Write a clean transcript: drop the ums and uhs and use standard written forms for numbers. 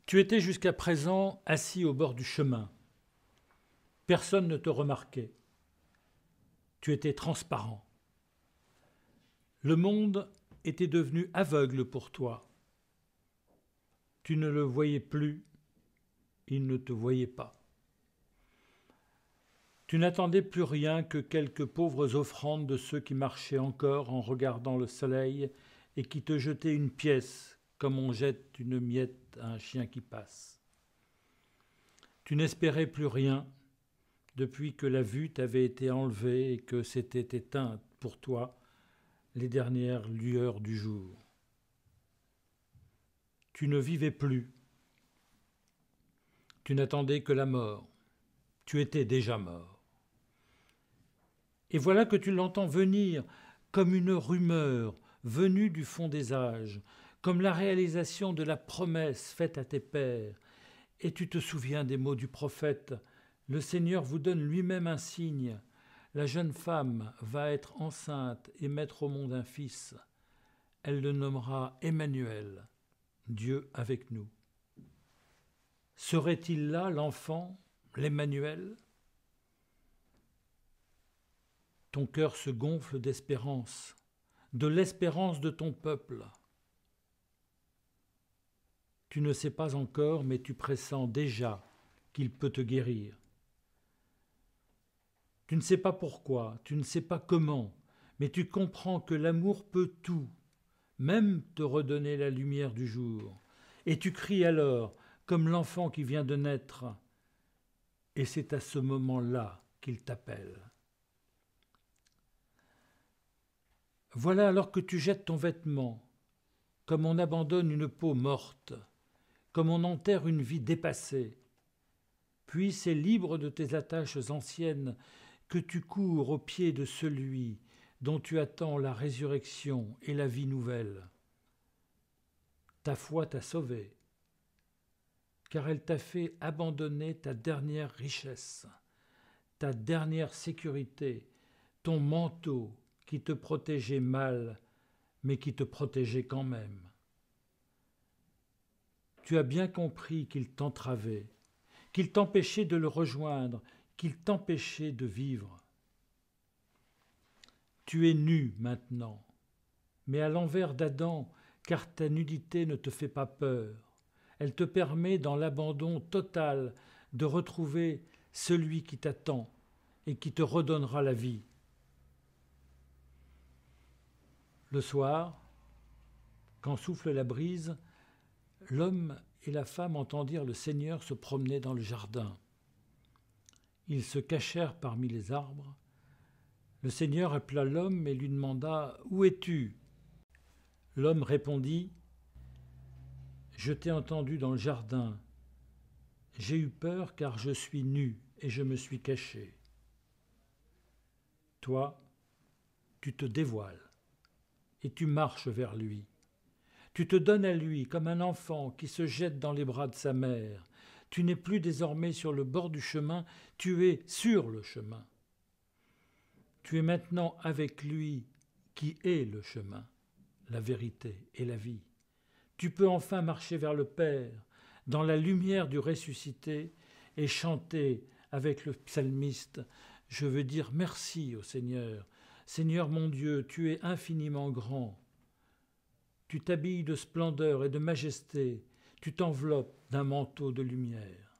Tu étais jusqu'à présent assis au bord du chemin. Personne ne te remarquait. Tu étais transparent. Le monde était devenu aveugle pour toi. Tu ne le voyais plus, il ne te voyait pas. Tu n'attendais plus rien que quelques pauvres offrandes de ceux qui marchaient encore en regardant le soleil et qui te jetaient une pièce comme on jette une miette à un chien qui passe. Tu n'espérais plus rien depuis que la vue t'avait été enlevée et que s'étaient éteintes pour toi les dernières lueurs du jour. Tu ne vivais plus. Tu n'attendais que la mort. Tu étais déjà mort. Et voilà que tu l'entends venir comme une rumeur venue du fond des âges, comme la réalisation de la promesse faite à tes pères. Et tu te souviens des mots du prophète. Le Seigneur vous donne lui-même un signe. La jeune femme va être enceinte et mettre au monde un fils. Elle le nommera Emmanuel, Dieu avec nous. Serait-il là l'enfant, l'Emmanuel ? Ton cœur se gonfle d'espérance, de l'espérance de ton peuple. Tu ne sais pas encore, mais tu pressens déjà qu'il peut te guérir. Tu ne sais pas pourquoi, tu ne sais pas comment, mais tu comprends que l'amour peut tout, même te redonner la lumière du jour. Et tu cries alors, comme l'enfant qui vient de naître, et c'est à ce moment-là qu'il t'appelle. Voilà alors que tu jettes ton vêtement, comme on abandonne une peau morte, comme on enterre une vie dépassée. Puis c'est libre de tes attaches anciennes que tu cours aux pieds de celui dont tu attends la résurrection et la vie nouvelle. Ta foi t'a sauvé, car elle t'a fait abandonner ta dernière richesse, ta dernière sécurité, ton manteau qui te protégeait mal, mais qui te protégeait quand même. Tu as bien compris qu'il t'entravait, qu'il t'empêchait de le rejoindre, qu'il t'empêchait de vivre. Tu es nu maintenant, mais à l'envers d'Adam, car ta nudité ne te fait pas peur. Elle te permet, dans l'abandon total, de retrouver celui qui t'attend et qui te redonnera la vie. Le soir, quand souffle la brise, l'homme et la femme entendirent le Seigneur se promener dans le jardin. Ils se cachèrent parmi les arbres. Le Seigneur appela l'homme et lui demanda « Où es-tu » L'homme répondit « Je t'ai entendu dans le jardin. J'ai eu peur car je suis nu et je me suis caché. Toi, tu te dévoiles et tu marches vers lui. Tu te donnes à lui comme un enfant qui se jette dans les bras de sa mère. Tu n'es plus désormais sur le bord du chemin, tu es sur le chemin. Tu es maintenant avec lui qui est le chemin, la vérité et la vie. Tu peux enfin marcher vers le Père, dans la lumière du ressuscité, et chanter avec le psalmiste « Je veux dire merci au Seigneur. Seigneur mon Dieu, tu es infiniment grand. Tu t'habilles de splendeur et de majesté, tu t'enveloppes d'un manteau de lumière. »